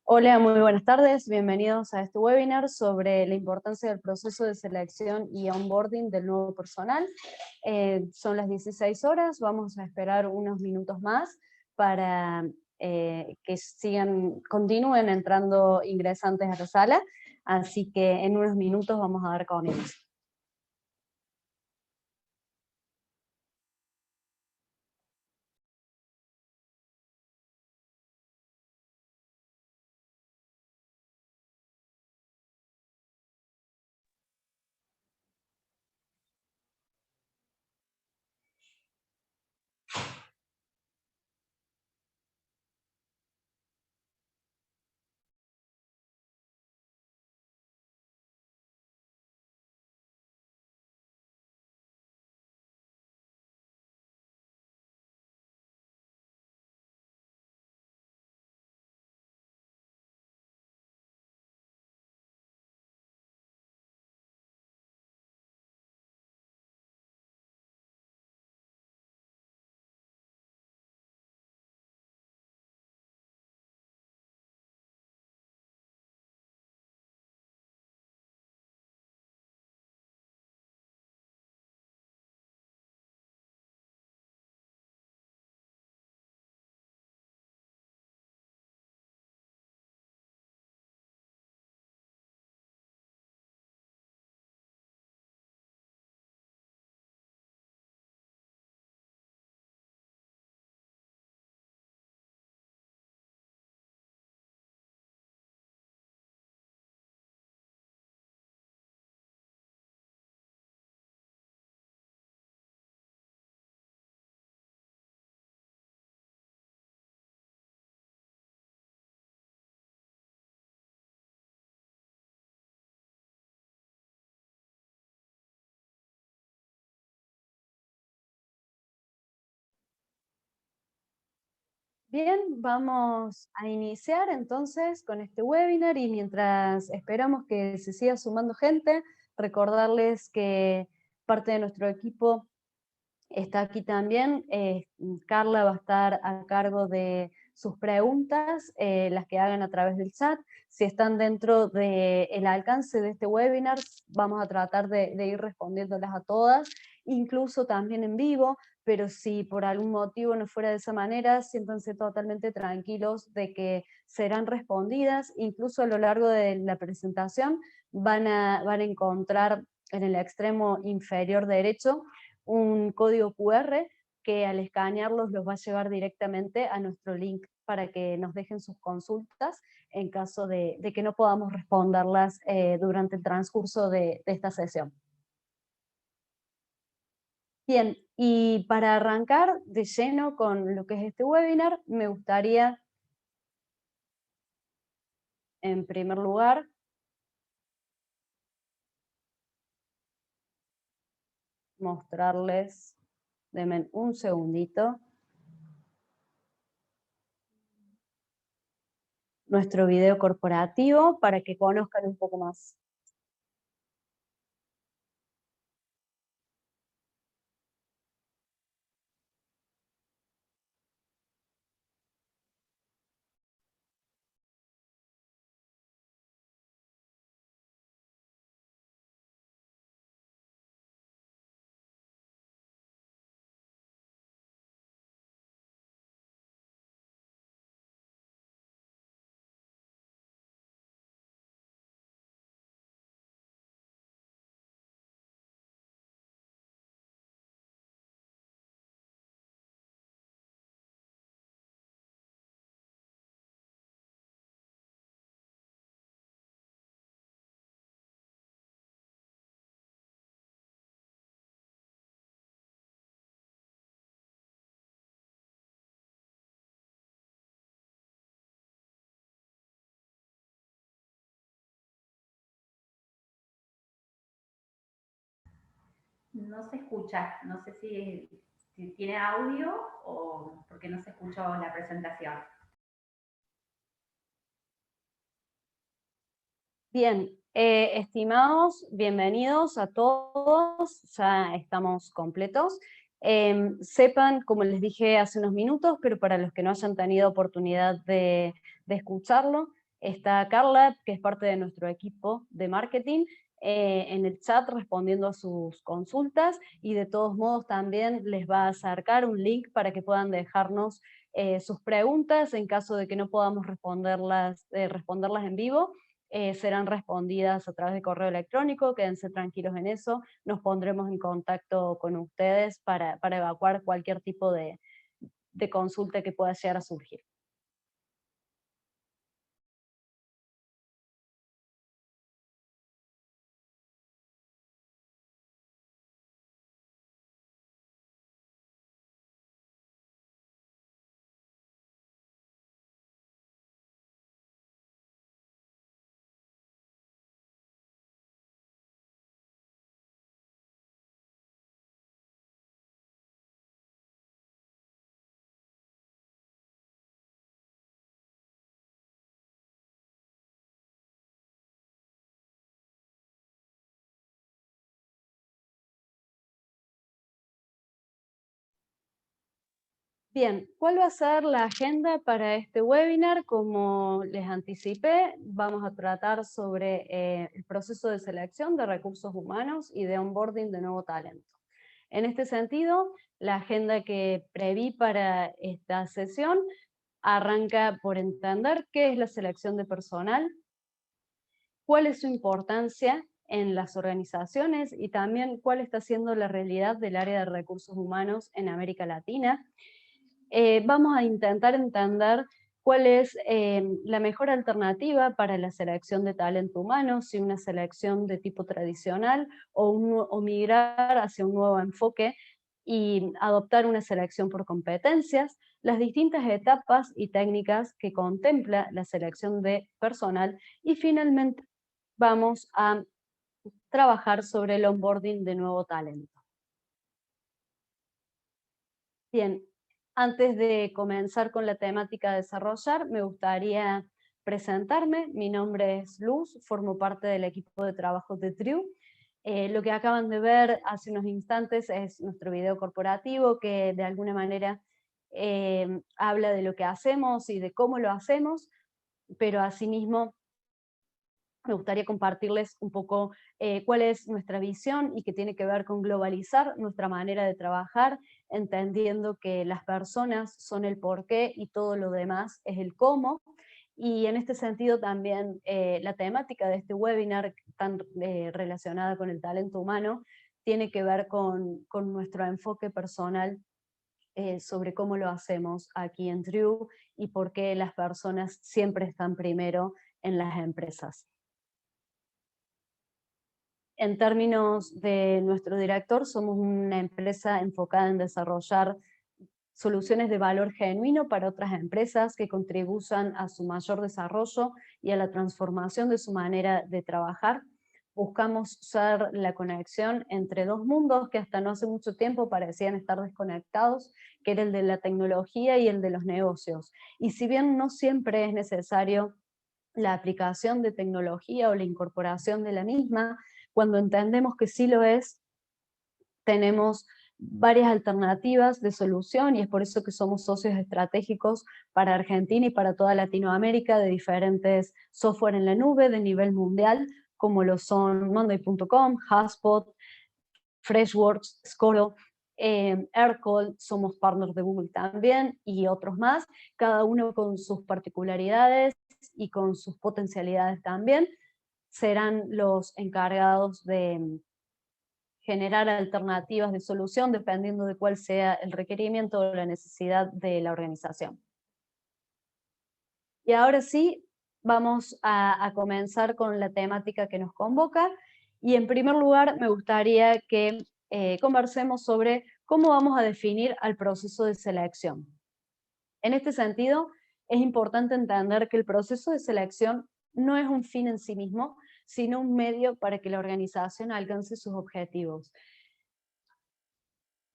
Hola, muy buenas tardes. Bienvenidos a este webinar sobre la importancia del proceso de selección y onboarding del nuevo personal. Son las 16 horas, vamos a esperar unos minutos más para que continúen entrando ingresantes a la sala, así que en unos minutos vamos a dar con ellos. Bien, vamos a iniciar entonces con este webinar y mientras esperamos que se siga sumando gente, recordarles que parte de nuestro equipo está aquí también. Carla va a estar a cargo de sus preguntas, las que hagan a través del chat. Si están dentro del alcance de este webinar, vamos a tratar de ir respondiéndolas a todas, incluso también en vivo, pero si por algún motivo no fuera de esa manera, siéntanse totalmente tranquilos de que serán respondidas. Incluso a lo largo de la presentación van a encontrar en el extremo inferior derecho un código QR que al escanearlos los va a llevar directamente a nuestro link para que nos dejen sus consultas en caso de que no podamos responderlas durante el transcurso de esta sesión. Bien, y para arrancar de lleno con lo que es este webinar, me gustaría, en primer lugar, mostrarles, denme un segundito, nuestro video corporativo para que conozcan un poco más. No se escucha, no sé si tiene audio o porque no se escuchó la presentación. Bien, estimados, bienvenidos a todos, ya estamos completos. Sepan, como les dije hace unos minutos, pero para los que no hayan tenido oportunidad de escucharlo, Está Carla, que es parte de nuestro equipo de marketing, en el chat respondiendo a sus consultas, y de todos modos también les va a acercar un link para que puedan dejarnos sus preguntas en caso de que no podamos responderlas en vivo. Serán respondidas a través de correo electrónico, quédense tranquilos en eso, nos pondremos en contacto con ustedes para evacuar cualquier tipo de consulta que pueda llegar a surgir. Bien, ¿cuál va a ser la agenda para este webinar? Como les anticipé, vamos a tratar sobre el proceso de selección de recursos humanos y de onboarding de nuevo talento. En este sentido, la agenda que preví para esta sesión arranca por entender qué es la selección de personal, cuál es su importancia en las organizaciones y también cuál está siendo la realidad del área de recursos humanos en América Latina. Vamos a intentar entender cuál es la mejor alternativa para la selección de talento humano, si una selección de tipo tradicional o migrar hacia un nuevo enfoque y adoptar una selección por competencias, las distintas etapas y técnicas que contempla la selección de personal, y finalmente vamos a trabajar sobre el onboarding de nuevo talento. Bien, antes de comenzar con la temática a desarrollar, me gustaría presentarme. Mi nombre es Luz, formo parte del equipo de trabajo de TRIU. Lo que acaban de ver hace unos instantes es nuestro video corporativo que de alguna manera habla de lo que hacemos y de cómo lo hacemos, pero asimismo me gustaría compartirles un poco cuál es nuestra visión y que tiene que ver con globalizar nuestra manera de trabajar, entendiendo que las personas son el porqué y todo lo demás es el cómo. Y en este sentido también la temática de este webinar tan relacionada con el talento humano tiene que ver con nuestro enfoque personal sobre cómo lo hacemos aquí en TRIU y por qué las personas siempre están primero en las empresas. En términos de nuestro director, somos una empresa enfocada en desarrollar soluciones de valor genuino para otras empresas que contribuyan a su mayor desarrollo y a la transformación de su manera de trabajar. Buscamos ser la conexión entre dos mundos que hasta no hace mucho tiempo parecían estar desconectados, que era el de la tecnología y el de los negocios. Y si bien no siempre es necesario la aplicación de tecnología o la incorporación de la misma, cuando entendemos que sí lo es, tenemos varias alternativas de solución y es por eso que somos socios estratégicos para Argentina y para toda Latinoamérica de diferentes software en la nube de nivel mundial, como lo son Monday.com, HubSpot, Freshworks, Scoro, Aircall, somos partners de Google también, y otros más, cada uno con sus particularidades y con sus potencialidades también, serán los encargados de generar alternativas de solución dependiendo de cuál sea el requerimiento o la necesidad de la organización. Y ahora sí, vamos a comenzar con la temática que nos convoca, y en primer lugar me gustaría que conversemos sobre cómo vamos a definir al proceso de selección. En este sentido, es importante entender que el proceso de selección no es un fin en sí mismo, sino un medio para que la organización alcance sus objetivos.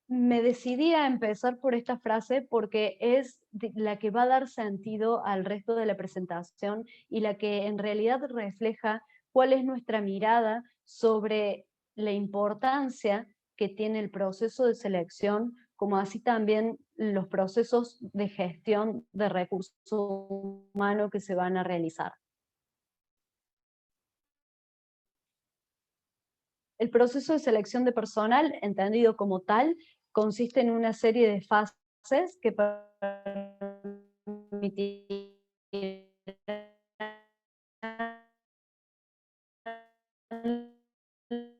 Me decidí a empezar por esta frase porque es la que va a dar sentido al resto de la presentación y la que en realidad refleja cuál es nuestra mirada sobre la importancia que tiene el proceso de selección, como así también los procesos de gestión de recursos humanos que se van a realizar. El proceso de selección de personal, entendido como tal, consiste en una serie de fases que permitirán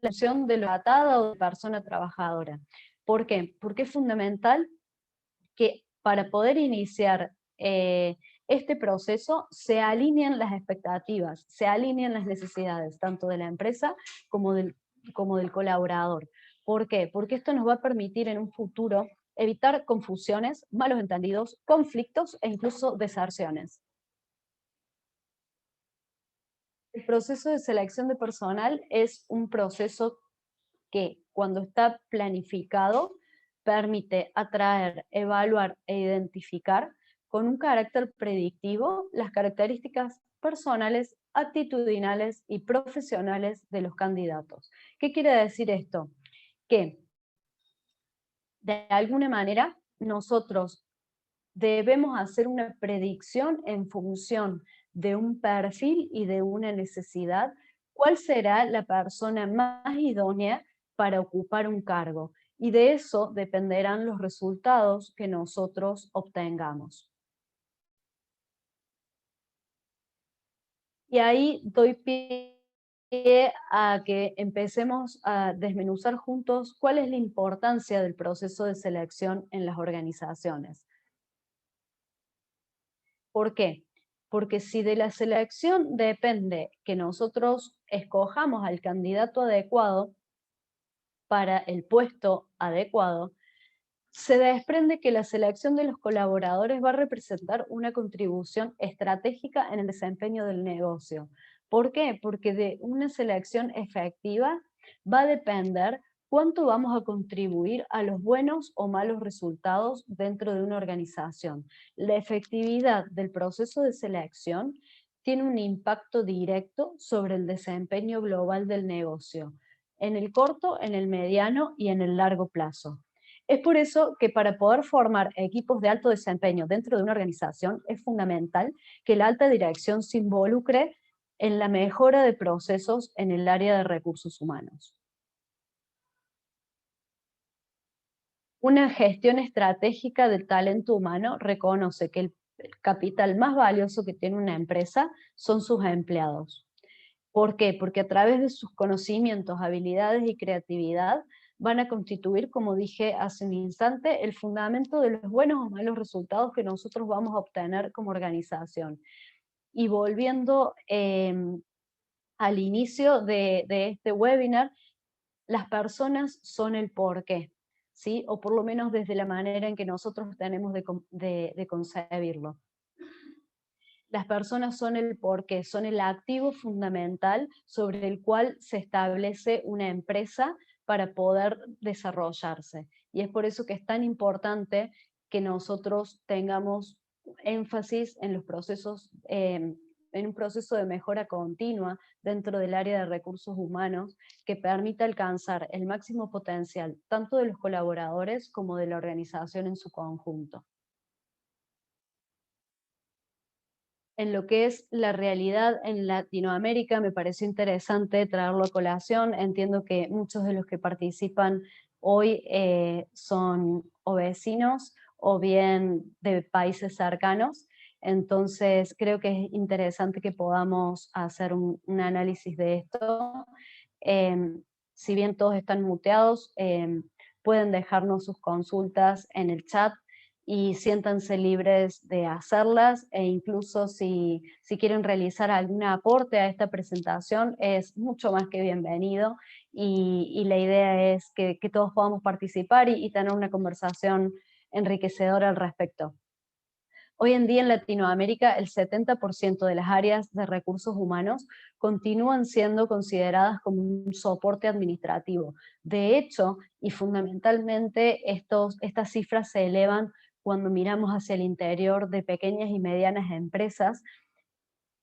la función de lo atada o de persona trabajadora. ¿Por qué? Porque es fundamental que para poder iniciar este proceso se alineen las expectativas, se alineen las necesidades, tanto de la empresa como del colaborador. ¿Por qué? Porque esto nos va a permitir en un futuro evitar confusiones, malos entendidos, conflictos e incluso deserciones. El proceso de selección de personal es un proceso que, cuando está planificado, permite atraer, evaluar e identificar con un carácter predictivo las características personales, actitudinales y profesionales de los candidatos. ¿Qué quiere decir esto? Que de alguna manera nosotros debemos hacer una predicción en función de un perfil y de una necesidad, cuál será la persona más idónea para ocupar un cargo. Y de eso dependerán los resultados que nosotros obtengamos. Y ahí doy pie a que empecemos a desmenuzar juntos cuál es la importancia del proceso de selección en las organizaciones. ¿Por qué? Porque si de la selección depende que nosotros escojamos al candidato adecuado para el puesto adecuado, se desprende que la selección de los colaboradores va a representar una contribución estratégica en el desempeño del negocio. ¿Por qué? Porque de una selección efectiva va a depender cuánto vamos a contribuir a los buenos o malos resultados dentro de una organización. La efectividad del proceso de selección tiene un impacto directo sobre el desempeño global del negocio, en el corto, en el mediano y en el largo plazo. Es por eso que, para poder formar equipos de alto desempeño dentro de una organización, es fundamental que la alta dirección se involucre en la mejora de procesos en el área de recursos humanos. Una gestión estratégica del talento humano reconoce que el capital más valioso que tiene una empresa son sus empleados. ¿Por qué? Porque a través de sus conocimientos, habilidades y creatividad van a constituir, como dije hace un instante, el fundamento de los buenos o malos resultados que nosotros vamos a obtener como organización. Y volviendo al inicio de este webinar, las personas son el porqué, ¿sí? O por lo menos desde la manera en que nosotros tenemos de concebirlo. Las personas son el porqué, son el activo fundamental sobre el cual se establece una empresa para poder desarrollarse. Y es por eso que es tan importante que nosotros tengamos énfasis en los procesos, en un proceso de mejora continua dentro del área de recursos humanos que permita alcanzar el máximo potencial tanto de los colaboradores como de la organización en su conjunto. En lo que es la realidad en Latinoamérica, me pareció interesante traerlo a colación. Entiendo que muchos de los que participan hoy son o vecinos o bien de países cercanos. Entonces creo que es interesante que podamos hacer un análisis de esto. Si bien todos están muteados, pueden dejarnos sus consultas en el chat y siéntanse libres de hacerlas, e incluso si quieren realizar algún aporte a esta presentación, es mucho más que bienvenido, y la idea es que todos podamos participar y tener una conversación enriquecedora al respecto. Hoy en día en Latinoamérica el 70% de las áreas de recursos humanos continúan siendo consideradas como un soporte administrativo. De hecho, y fundamentalmente, estas cifras se elevan cuando miramos hacia el interior de pequeñas y medianas empresas.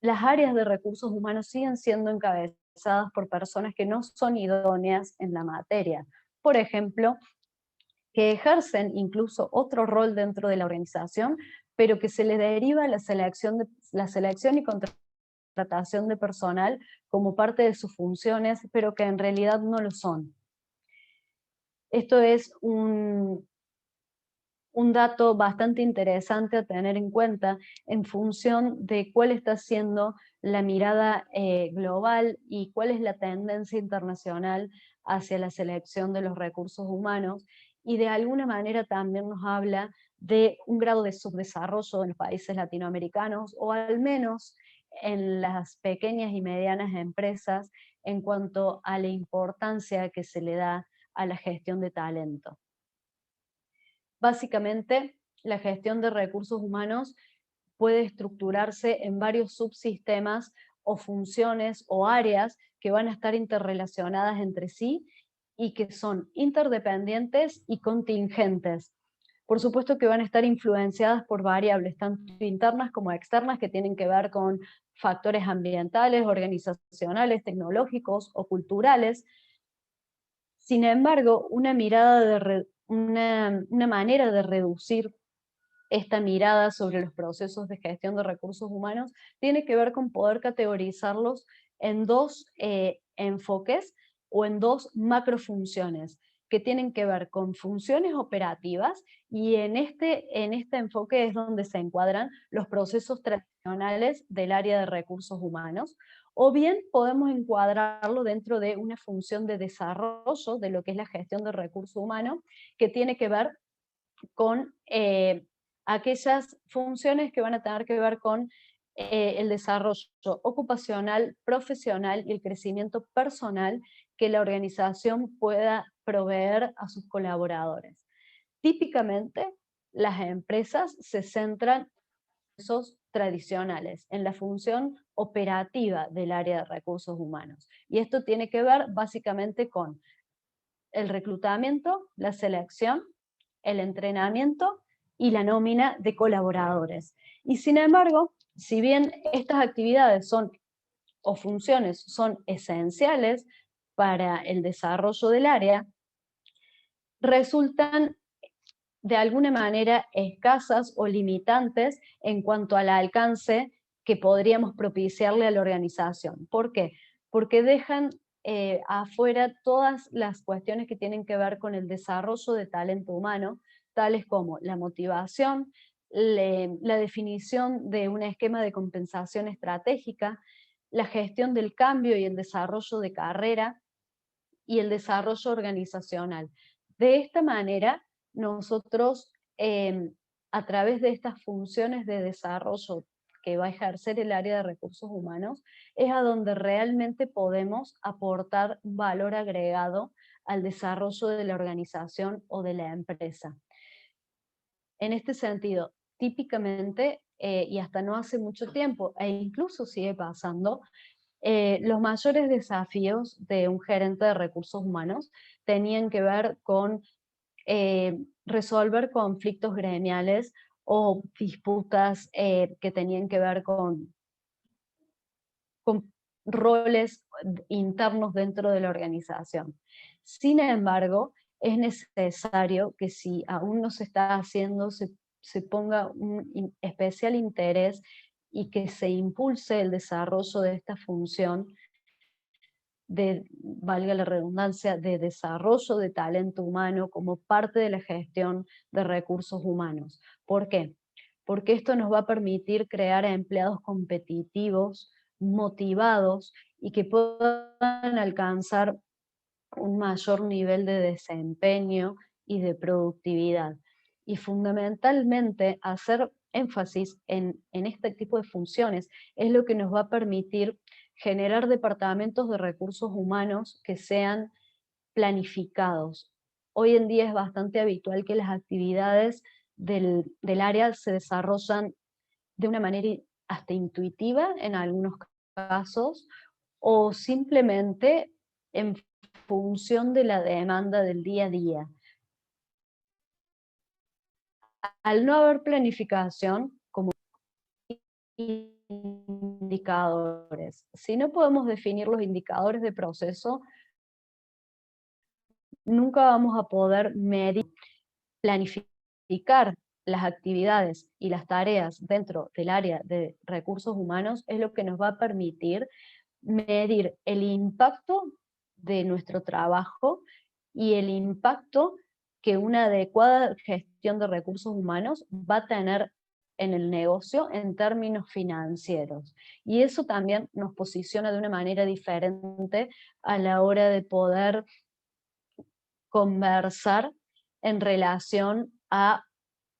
Las áreas de recursos humanos siguen siendo encabezadas por personas que no son idóneas en la materia. Por ejemplo, que ejercen incluso otro rol dentro de la organización, pero que se les deriva la selección y contratación contratación de personal como parte de sus funciones, pero que en realidad no lo son. Esto es un dato bastante interesante a tener en cuenta en función de cuál está siendo la mirada global y cuál es la tendencia internacional hacia la selección de los recursos humanos, y de alguna manera también nos habla de un grado de subdesarrollo en los países latinoamericanos, o al menos en las pequeñas y medianas empresas, en cuanto a la importancia que se le da a la gestión de talento. Básicamente, la gestión de recursos humanos puede estructurarse en varios subsistemas o funciones o áreas que van a estar interrelacionadas entre sí y que son interdependientes y contingentes. Por supuesto que van a estar influenciadas por variables, tanto internas como externas, que tienen que ver con factores ambientales, organizacionales, tecnológicos o culturales. Sin embargo, una manera de reducir esta mirada sobre los procesos de gestión de recursos humanos tiene que ver con poder categorizarlos en dos enfoques o en dos macrofunciones, que tienen que ver con funciones operativas, y en este enfoque es donde se encuadran los procesos tradicionales del área de recursos humanos, o bien podemos encuadrarlo dentro de una función de desarrollo de lo que es la gestión de recursos humanos, que tiene que ver con aquellas funciones que van a tener que ver con el desarrollo ocupacional, profesional y el crecimiento personal que la organización pueda proveer a sus colaboradores. Típicamente, las empresas se centran en esos tradicionales, en la función operativa del área de recursos humanos. Y esto tiene que ver básicamente con el reclutamiento, la selección, el entrenamiento y la nómina de colaboradores. Y sin embargo, si bien estas actividades son o funciones son esenciales para el desarrollo del área, resultan de alguna manera escasas o limitantes en cuanto al alcance que podríamos propiciarle a la organización. ¿Por qué? Porque dejan afuera todas las cuestiones que tienen que ver con el desarrollo de talento humano, tales como la motivación, la definición de un esquema de compensación estratégica, la gestión del cambio y el desarrollo de carrera, y el desarrollo organizacional. De esta manera, nosotros, a través de estas funciones de desarrollo que va a ejercer el área de recursos humanos, es a donde realmente podemos aportar valor agregado al desarrollo de la organización o de la empresa. En este sentido, típicamente, y hasta no hace mucho tiempo, e incluso sigue pasando, los mayores desafíos de un gerente de recursos humanos tenían que ver con resolver conflictos gremiales o disputas que tenían que ver con roles internos dentro de la organización. Sin embargo, es necesario que, si aún no se está haciendo, se ponga un especial interés y que se impulse el desarrollo de esta función de, valga la redundancia, de desarrollo de talento humano como parte de la gestión de recursos humanos. ¿Por qué? Porque esto nos va a permitir crear empleados competitivos, motivados y que puedan alcanzar un mayor nivel de desempeño y de productividad. Y fundamentalmente, hacer énfasis en este tipo de funciones es lo que nos va a permitir generar departamentos de recursos humanos que sean planificados. Hoy en día es bastante habitual que las actividades del área se desarrollan de una manera hasta intuitiva en algunos casos, o simplemente en función de la demanda del día a día. Al no haber planificación, como indicadores, si no podemos definir los indicadores de proceso, nunca vamos a poder medir, planificar las actividades y las tareas dentro del área de recursos humanos es lo que nos va a permitir medir el impacto de nuestro trabajo y el impacto que una adecuada gestión de recursos humanos va a tener en el negocio en términos financieros. Y eso también nos posiciona de una manera diferente a la hora de poder conversar en relación a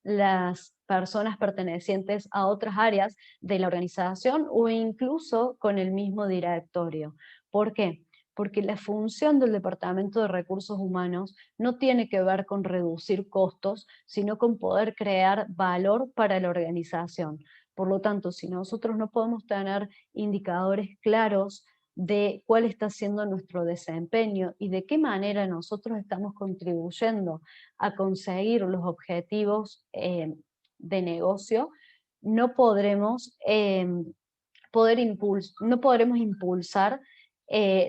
las personas pertenecientes a otras áreas de la organización o incluso con el mismo directorio. ¿Por qué? Porque la función del Departamento de Recursos Humanos no tiene que ver con reducir costos, sino con poder crear valor para la organización. Por lo tanto, si nosotros no podemos tener indicadores claros de cuál está siendo nuestro desempeño y de qué manera nosotros estamos contribuyendo a conseguir los objetivos de negocio, no podremos, no podremos impulsar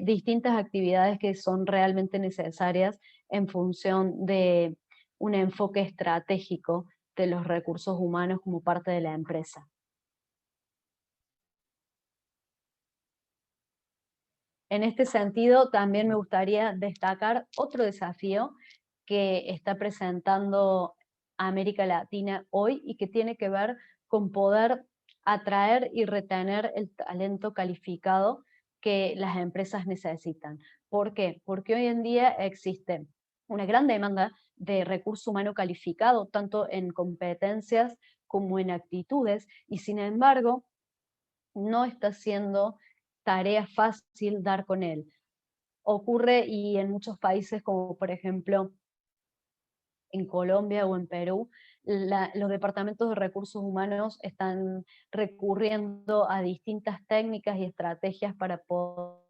distintas actividades que son realmente necesarias en función de un enfoque estratégico de los recursos humanos como parte de la empresa. En este sentido, también me gustaría destacar otro desafío que está presentando América Latina hoy y que tiene que ver con poder atraer y retener el talento calificado que las empresas necesitan. ¿Por qué? Porque hoy en día existe una gran demanda de recurso humano calificado, tanto en competencias como en actitudes, y sin embargo, no está siendo tarea fácil dar con él. Ocurre y en muchos países como por ejemplo en Colombia o en Perú, los departamentos de recursos humanos están recurriendo a distintas técnicas y estrategias para poder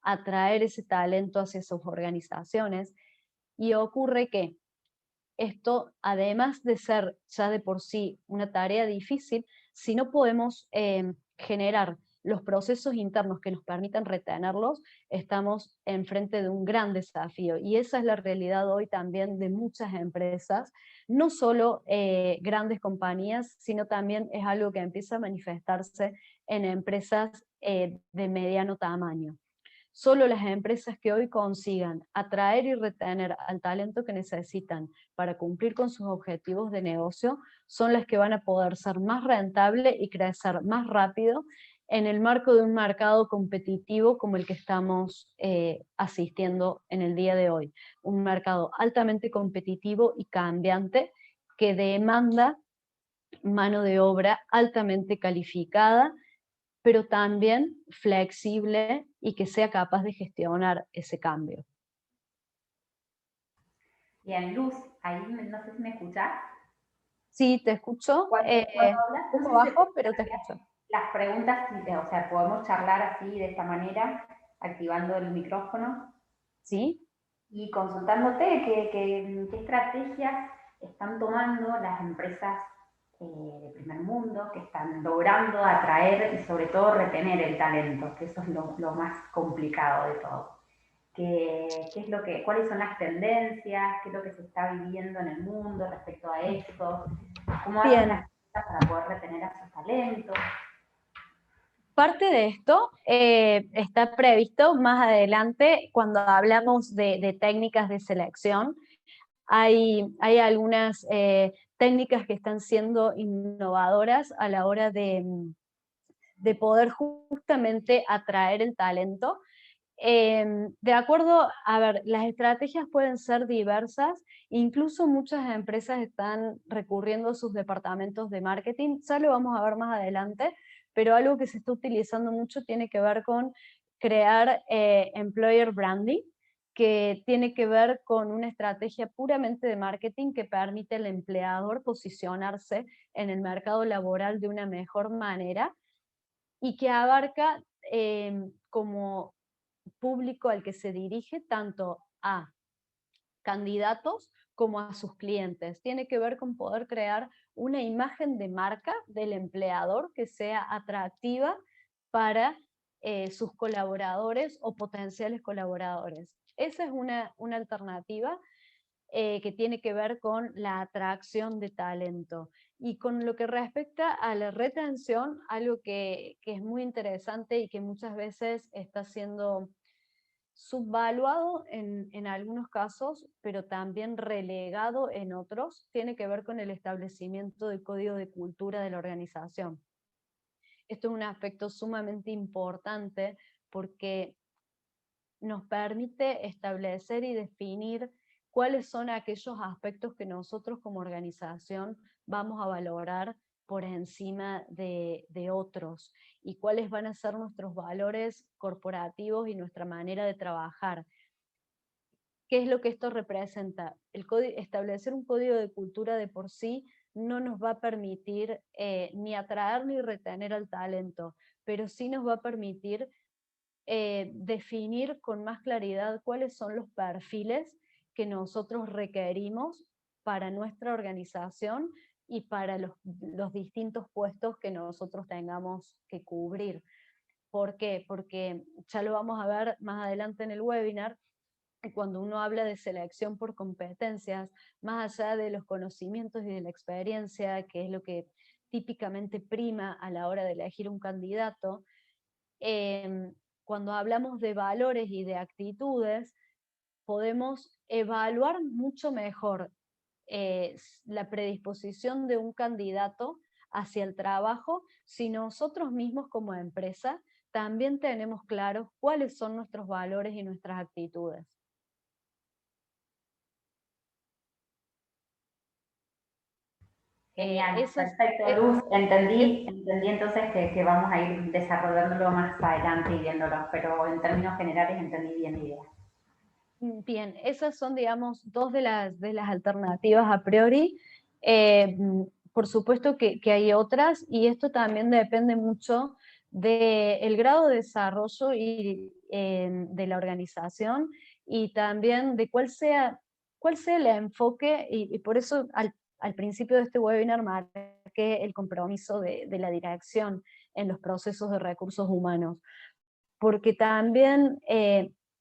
atraer ese talento hacia sus organizaciones. Y ocurre que esto, además de ser ya de por sí una tarea difícil, si no podemos generar los procesos internos que nos permitan retenerlos, estamos enfrente de un gran desafío. Y esa es la realidad hoy también de muchas empresas, no solo grandes compañías, sino también es algo que empieza a manifestarse en empresas de mediano tamaño. Solo las empresas que hoy consigan atraer y retener al talento que necesitan para cumplir con sus objetivos de negocio son las que van a poder ser más rentables y crecer más rápido en el marco de un mercado competitivo como el que estamos asistiendo en el día de hoy. Un mercado altamente competitivo y cambiante que demanda mano de obra altamente calificada, pero también flexible y que sea capaz de gestionar ese cambio. Bien, Luz, ahí no sé si me escuchás. Sí, te escucho. Cuando hablas, Un no poco sé si bajo, pero te escucho. las preguntas, o sea, podemos charlar así, de esta manera, activando el micrófono ¿Sí? y consultándote qué estrategias están tomando las empresas de primer mundo que están logrando atraer y sobre todo retener el talento, que eso es lo más complicado de todo. ¿Cuáles son las tendencias? ¿Qué es lo que se está viviendo en el mundo respecto a esto? ¿Cómo hacen las empresas para poder retener a sus talentos? Parte de esto está previsto más adelante cuando hablamos de técnicas de selección. Hay algunas técnicas que están siendo innovadoras a la hora de poder justamente atraer el talento. De acuerdo, a ver, las estrategias pueden ser diversas, incluso muchas empresas están recurriendo a sus departamentos de marketing, ya lo vamos a ver más adelante, pero algo que se está utilizando mucho tiene que ver con crear employer branding, que tiene que ver con una estrategia puramente de marketing que permite al empleador posicionarse en el mercado laboral de una mejor manera y que abarca como público al que se dirige tanto a candidatos como a sus clientes. Tiene que ver con poder crear una imagen de marca del empleador que sea atractiva para sus colaboradores o potenciales colaboradores. Esa es una alternativa. que tiene que ver con la atracción de talento. Y con lo que respecta a la retención, algo que es muy interesante y que muchas veces está siendo subvaluado en algunos casos, pero también relegado en otros, tiene que ver con el establecimiento del código de cultura de la organización. Esto es un aspecto sumamente importante porque nos permite establecer y definir cuáles son aquellos aspectos que nosotros como organización vamos a valorar por encima de otros y cuáles van a ser nuestros valores corporativos y nuestra manera de trabajar. ¿Qué es lo que esto representa? Establecer un código de cultura de por sí no nos va a permitir ni atraer ni retener al talento, pero sí nos va a permitir definir con más claridad cuáles son los perfiles que nosotros requerimos para nuestra organización y para los distintos puestos que nosotros tengamos que cubrir. ¿Por qué? Porque ya lo vamos a ver más adelante en el webinar, cuando uno habla de selección por competencias, más allá de los conocimientos y de la experiencia, que es lo que típicamente prima a la hora de elegir un candidato, cuando hablamos de valores y de actitudes, podemos evaluar mucho mejor la predisposición de un candidato hacia el trabajo si nosotros mismos como empresa también tenemos claros cuáles son nuestros valores y nuestras actitudes. Genial, perfecto, Luz. Entendí entonces que vamos a ir desarrollándolo más adelante y viéndolo, pero en términos generales entendí bien la idea. Bien, esas son, digamos, dos de las alternativas a priori. Por supuesto que hay otras, y esto también depende mucho del grado de desarrollo de la organización y también de cuál sea el enfoque, y por eso al principio de este webinar marqué el compromiso de la dirección en los procesos de recursos humanos, porque también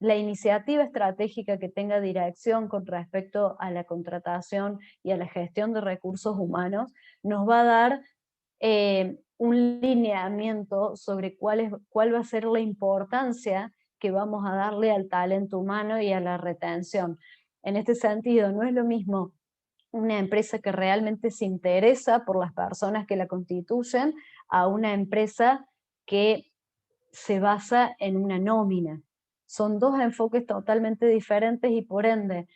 la iniciativa estratégica que tenga dirección con respecto a la contratación y a la gestión de recursos humanos nos va a dar un lineamiento sobre cuál va a ser la importancia que vamos a darle al talento humano y a la retención. En este sentido, no es lo mismo una empresa que realmente se interesa por las personas que la constituyen a una empresa que se basa en una nómina. Son dos enfoques totalmente diferentes y por ende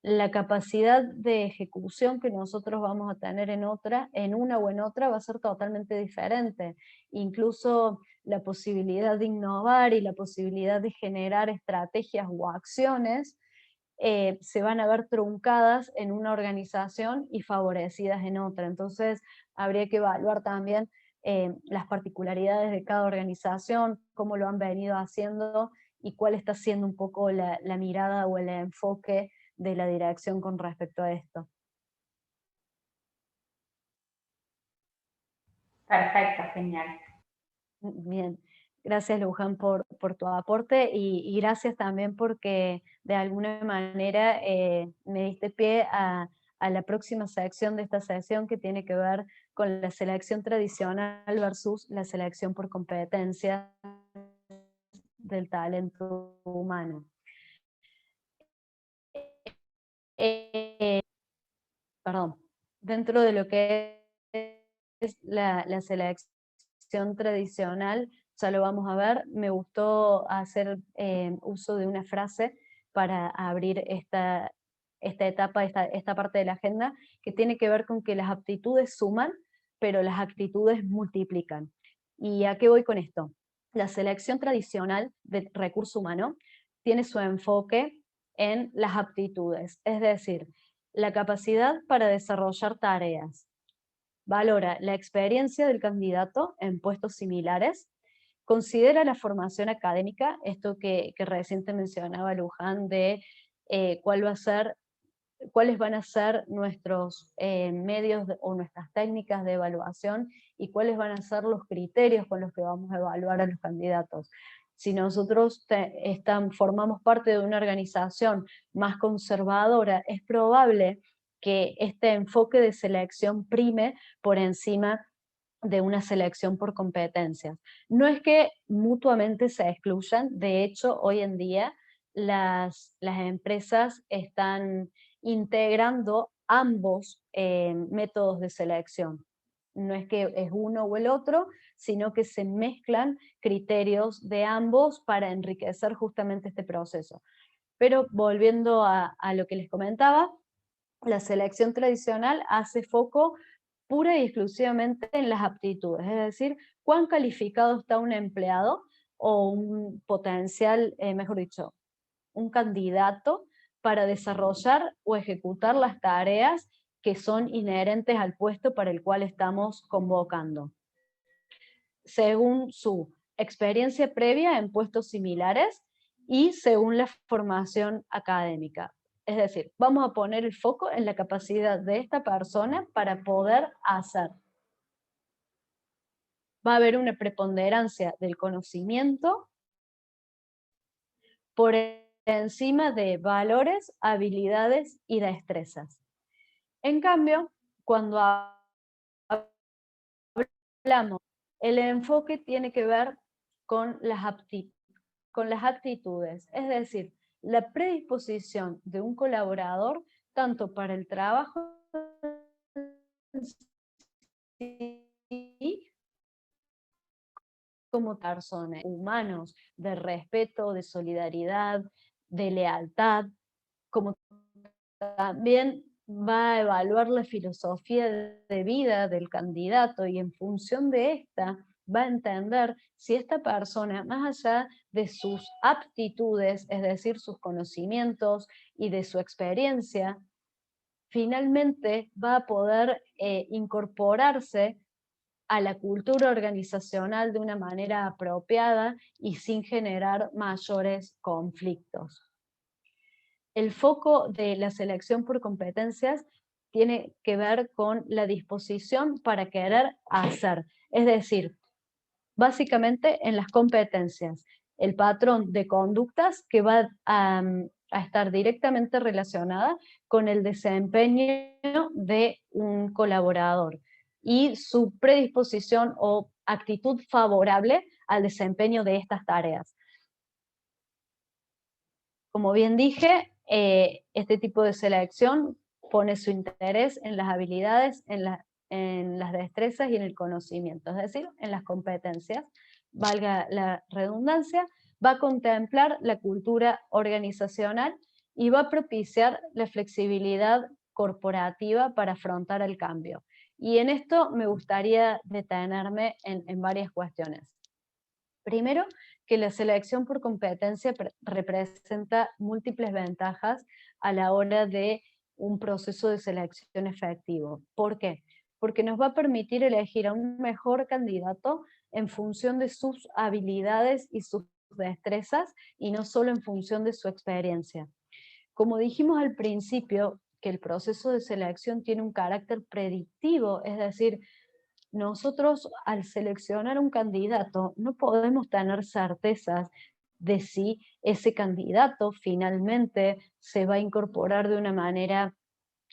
la capacidad de ejecución que nosotros vamos a tener en una o en otra va a ser totalmente diferente. Incluso la posibilidad de innovar y la posibilidad de generar estrategias o acciones se van a ver truncadas en una organización y favorecidas en otra. Entonces, habría que evaluar también las particularidades de cada organización, cómo lo han venido haciendo y cuál está siendo un poco la mirada o el enfoque de la dirección con respecto a esto. Perfecto, genial. Bien, gracias Luján por tu aporte y gracias también porque de alguna manera me diste pie a la próxima sección de esta sesión que tiene que ver con la selección tradicional versus la selección por competencia del talento humano. Perdón, dentro de lo que es la selección tradicional, ya lo vamos a ver, me gustó hacer uso de una frase para abrir esta etapa, esta parte de la agenda, que tiene que ver con que las aptitudes suman, pero las actitudes multiplican. ¿Y a qué voy con esto? La selección tradicional de recurso humano tiene su enfoque en las aptitudes, es decir, la capacidad para desarrollar tareas. Valora la experiencia del candidato en puestos similares. Considera la formación académica, esto que recién mencionaba Luján, de cuáles van a ser nuestros medios o nuestras técnicas de evaluación y cuáles van a ser los criterios con los que vamos a evaluar a los candidatos. Si nosotros formamos parte de una organización más conservadora, es probable que este enfoque de selección prime por encima de una selección por competencias. No es que mutuamente se excluyan, de hecho, hoy en día las empresas están integrando ambos métodos de selección. No es que es uno o el otro, sino que se mezclan criterios de ambos para enriquecer justamente este proceso. Pero volviendo a lo que les comentaba, la selección tradicional hace foco pura y exclusivamente en las aptitudes, es decir, cuán calificado está un empleado o un potencial, mejor dicho, un candidato para desarrollar o ejecutar las tareas que son inherentes al puesto para el cual estamos convocando, según su experiencia previa en puestos similares y según la formación académica. Es decir, vamos a poner el foco en la capacidad de esta persona para poder hacer. Va a haber una preponderancia del conocimiento por encima de valores, habilidades y destrezas. En cambio, cuando hablamos, el enfoque tiene que ver con las actitudes, es decir, la predisposición de un colaborador tanto para el trabajo como personas, humanos, de respeto, de solidaridad, de lealtad, como también va a evaluar la filosofía de vida del candidato y en función de esta va a entender si esta persona, más allá de sus aptitudes, es decir, sus conocimientos y de su experiencia, finalmente va a poder incorporarse a la cultura organizacional de una manera apropiada y sin generar mayores conflictos. El foco de la selección por competencias tiene que ver con la disposición para querer hacer, es decir, básicamente en las competencias, el patrón de conductas que va a estar directamente relacionada con el desempeño de un colaborador y su predisposición o actitud favorable al desempeño de estas tareas. Como bien dije, este tipo de selección pone su interés en las habilidades, en las destrezas y en el conocimiento, es decir, en las competencias, valga la redundancia, va a contemplar la cultura organizacional y va a propiciar la flexibilidad corporativa para afrontar el cambio. Y en esto me gustaría detenerme en varias cuestiones. Primero, que la selección por competencia representa múltiples ventajas a la hora de un proceso de selección efectivo. ¿Por qué? Porque nos va a permitir elegir a un mejor candidato en función de sus habilidades y sus destrezas y no solo en función de su experiencia. Como dijimos al principio, que el proceso de selección tiene un carácter predictivo, es decir, nosotros al seleccionar un candidato no podemos tener certezas de si ese candidato finalmente se va a incorporar de una manera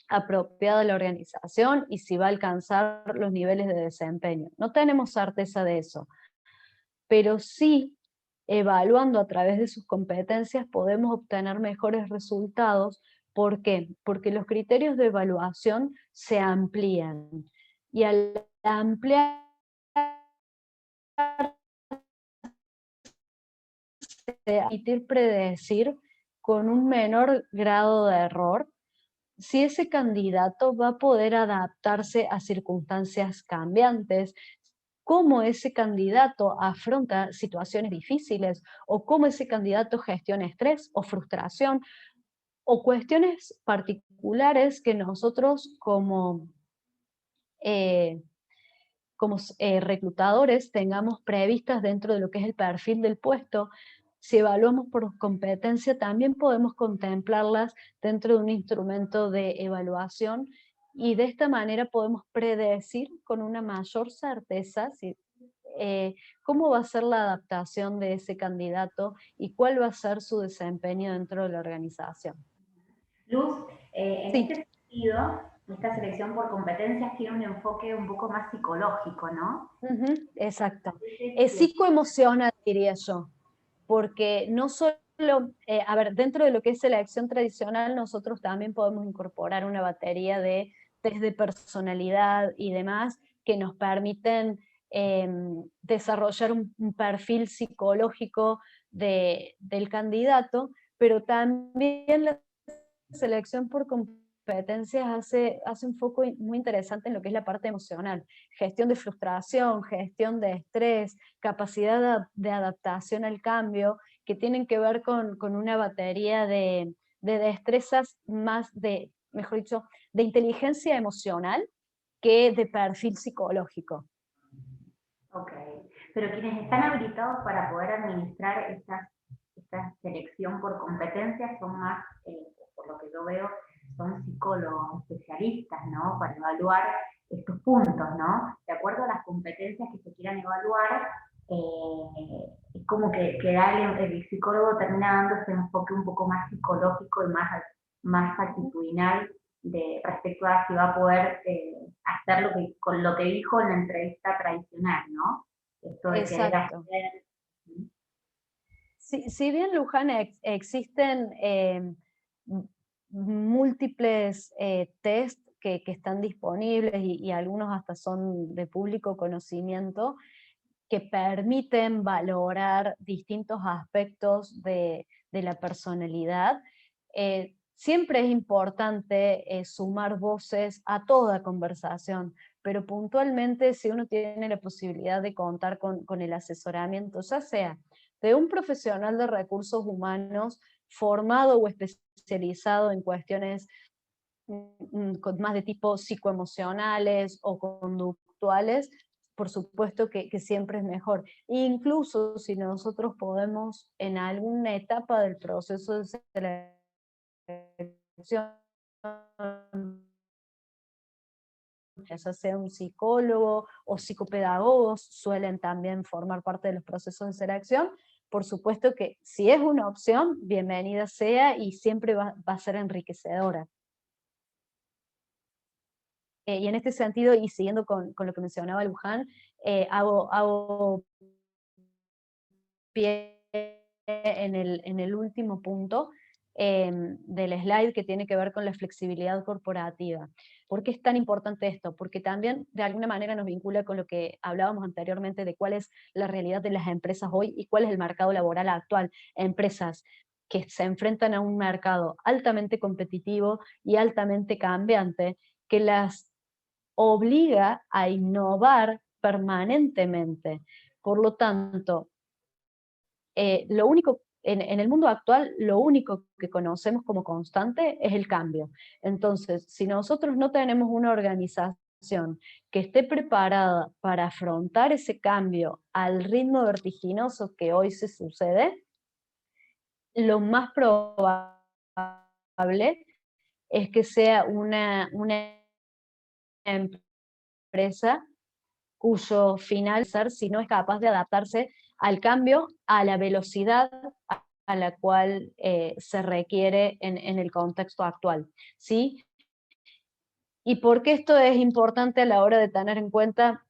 apropiada a la organización y si va a alcanzar los niveles de desempeño. No tenemos certeza de eso, pero sí, evaluando a través de sus competencias podemos obtener mejores resultados. ¿Por qué? Porque los criterios de evaluación se amplían. Y al ampliar permitir predecir con un menor grado de error si ese candidato va a poder adaptarse a circunstancias cambiantes, cómo ese candidato afronta situaciones difíciles o cómo ese candidato gestiona estrés o frustración o cuestiones particulares que nosotros eh, como reclutadores tengamos previstas dentro de lo que es el perfil del puesto. Si evaluamos por competencia, también podemos contemplarlas dentro de un instrumento de evaluación y de esta manera podemos predecir con una mayor certeza ¿cómo va a ser la adaptación de ese candidato y cuál va a ser su desempeño dentro de la organización? Luz, en Sí, este sentido, esta selección por competencias tiene un enfoque un poco más psicológico, ¿no? ujú, exacto. Veces Es psicoemocional, diría yo, porque no solo, a ver, dentro de lo que es selección tradicional, nosotros también podemos incorporar una batería de test de personalidad y demás que nos permiten desarrollar un perfil psicológico del candidato, pero también la selección por competencias hace un foco muy interesante en lo que es la parte emocional, gestión de frustración, gestión de estrés, capacidad de adaptación al cambio, que tienen que ver con una batería de destrezas más de, mejor dicho, de inteligencia emocional que de perfil psicológico. Ok, pero quienes están habilitados para poder administrar esta selección por competencias son más, por lo que yo veo, son psicólogos especialistas, ¿no? Para evaluar estos puntos, ¿no? De acuerdo a las competencias que se quieran evaluar, es como que da el psicólogo termina dando ese enfoque un poco más psicológico y más actitudinal respecto a si va a poder hacer con lo que dijo en la entrevista tradicional, ¿no? Esto de querer Exacto. hacer. Si bien Luján existen múltiples test que están disponibles y algunos hasta son de público conocimiento, que permiten valorar distintos aspectos de la personalidad, siempre es importante sumar voces a toda conversación, pero puntualmente si uno tiene la posibilidad de contar con el asesoramiento, ya sea de un profesional de recursos humanos formado o especializado en cuestiones más de tipo psicoemocionales o conductuales, por supuesto que siempre es mejor. Incluso si nosotros podemos en alguna etapa del proceso de selección, ya sea un psicólogo o psicopedagogos suelen también formar parte de los procesos de selección, por supuesto que si es una opción, bienvenida sea y siempre va a ser enriquecedora. Y en este sentido, y siguiendo con lo que mencionaba Luján, hago pie en el último punto del slide que tiene que ver con la flexibilidad corporativa. ¿Por qué es tan importante esto? Porque también de alguna manera nos vincula con lo que hablábamos anteriormente de cuál es la realidad de las empresas hoy y cuál es el mercado laboral actual. Empresas que se enfrentan a un mercado altamente competitivo y altamente cambiante, que las obliga a innovar permanentemente. Por lo tanto, lo único, en el mundo actual, lo único que conocemos como constante es el cambio. Entonces, si nosotros no tenemos una organización que esté preparada para afrontar ese cambio al ritmo vertiginoso que hoy se sucede, lo más probable es que sea una empresa cuyo final ser si no es capaz de adaptarse al cambio, a la velocidad a la cual se requiere en el contexto actual. ¿Sí? ¿Y por qué esto es importante a la hora de tener en cuenta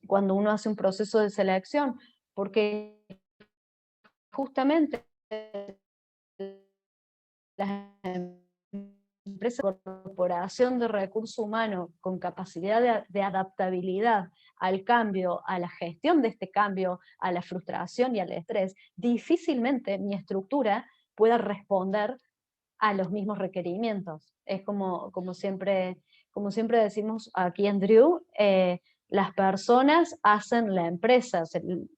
cuando uno hace un proceso de selección? Porque justamente las empresas, corporación de recurso humano con capacidad de adaptabilidad al cambio, a la gestión de este cambio, a la frustración y al estrés, difícilmente mi estructura pueda responder a los mismos requerimientos. Es como siempre decimos aquí en Drew, las personas hacen la empresa,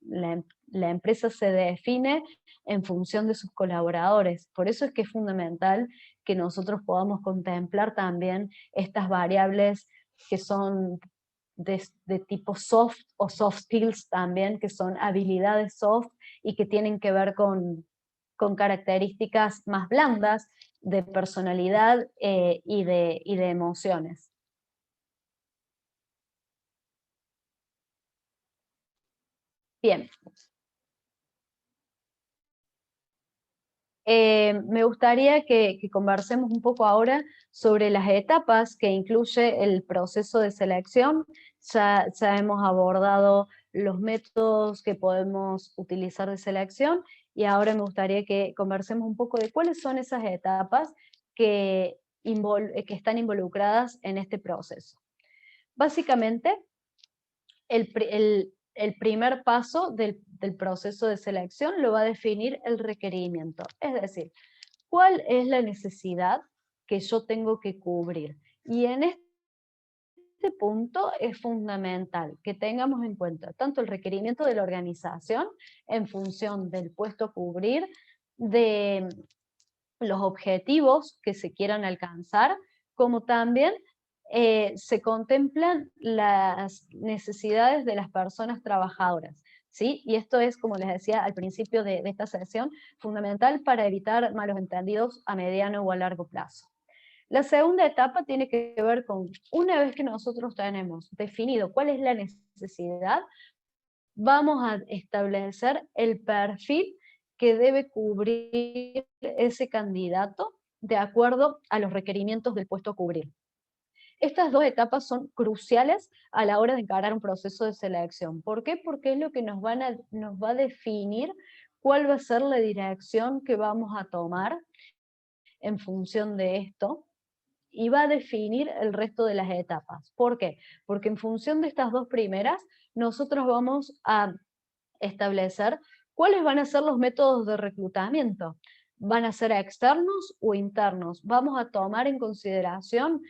la empresa se define en función de sus colaboradores. Por eso es que es fundamental que nosotros podamos contemplar también estas variables que son de tipo soft o soft skills también, que son habilidades soft y que tienen que ver con características más blandas de personalidad y de emociones. Bien. Me gustaría que conversemos un poco ahora sobre las etapas que incluye el proceso de selección. Ya hemos abordado los métodos que podemos utilizar de selección y ahora me gustaría que conversemos un poco de cuáles son esas etapas que, que están involucradas en este proceso. Básicamente, el primer paso del proceso de selección lo va a definir el requerimiento, es decir, ¿cuál es la necesidad que yo tengo que cubrir? Y en este punto es fundamental que tengamos en cuenta tanto el requerimiento de la organización en función del puesto a cubrir, de los objetivos que se quieran alcanzar, como también se contemplan las necesidades de las personas trabajadoras. ¿Sí? Y esto es, como les decía al principio de esta sesión, fundamental para evitar malos entendidos a mediano o a largo plazo. La segunda etapa tiene que ver con, una vez que nosotros tenemos definido cuál es la necesidad, vamos a establecer el perfil que debe cubrir ese candidato de acuerdo a los requerimientos del puesto a cubrir. Estas dos etapas son cruciales a la hora de encarar un proceso de selección. ¿Por qué? Porque es lo que nos va a definir cuál va a ser la dirección que vamos a tomar en función de esto, y va a definir el resto de las etapas. ¿Por qué? Porque en función de estas dos primeras, nosotros vamos a establecer cuáles van a ser los métodos de reclutamiento. ¿Van a ser externos o internos? Vamos a tomar en consideración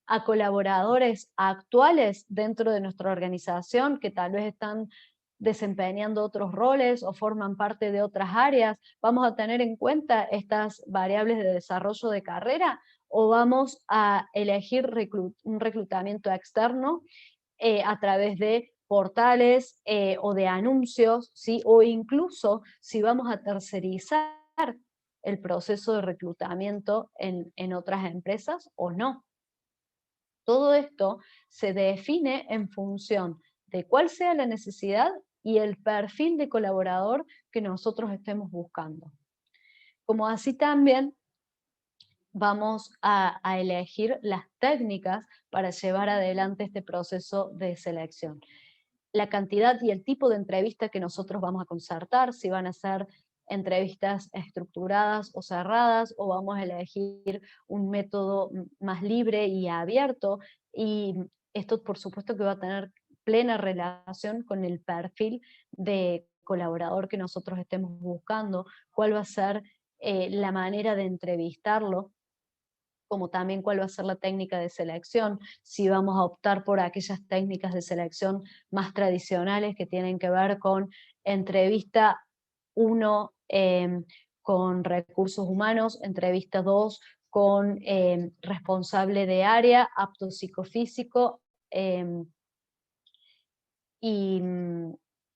a colaboradores actuales dentro de nuestra organización que tal vez están desempeñando otros roles o forman parte de otras áreas. ¿Vamos a tener en cuenta estas variables de desarrollo de carrera o vamos a elegir un reclutamiento externo a través de portales o de anuncios, ¿sí? O incluso si vamos a tercerizar el proceso de reclutamiento en otras empresas o no? Todo esto se define en función de cuál sea la necesidad y el perfil de colaborador que nosotros estemos buscando. Como así también vamos a elegir las técnicas para llevar adelante este proceso de selección. La cantidad y el tipo de entrevista que nosotros vamos a concertar, si van a ser entrevistas estructuradas o cerradas, o vamos a elegir un método más libre y abierto, y esto por supuesto que va a tener plena relación con el perfil de colaborador que nosotros estemos buscando, cuál va a ser la manera de entrevistarlo, como también cuál va a ser la técnica de selección, si vamos a optar por aquellas técnicas de selección más tradicionales que tienen que ver con entrevista 1 con recursos humanos, entrevista 2 con responsable de área, apto psicofísico y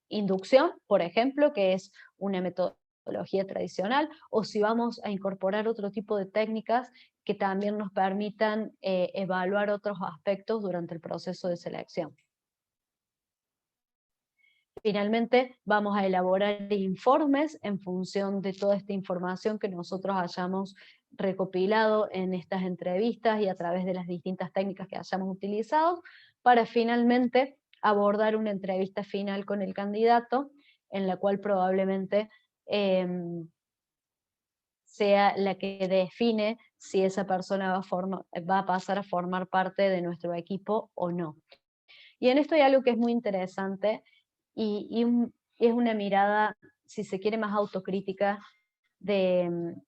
inducción, por ejemplo, que es una metodología tradicional, o si vamos a incorporar otro tipo de técnicas que también nos permitan evaluar otros aspectos durante el proceso de selección. Finalmente, vamos a elaborar informes en función de toda esta información que nosotros hayamos recopilado en estas entrevistas y a través de las distintas técnicas que hayamos utilizado, para finalmente abordar una entrevista final con el candidato, en la cual probablemente sea la que define si esa persona va a pasar a formar parte de nuestro equipo o no. Y en esto hay algo que es muy interesante y es una mirada, si se quiere, más autocrítica del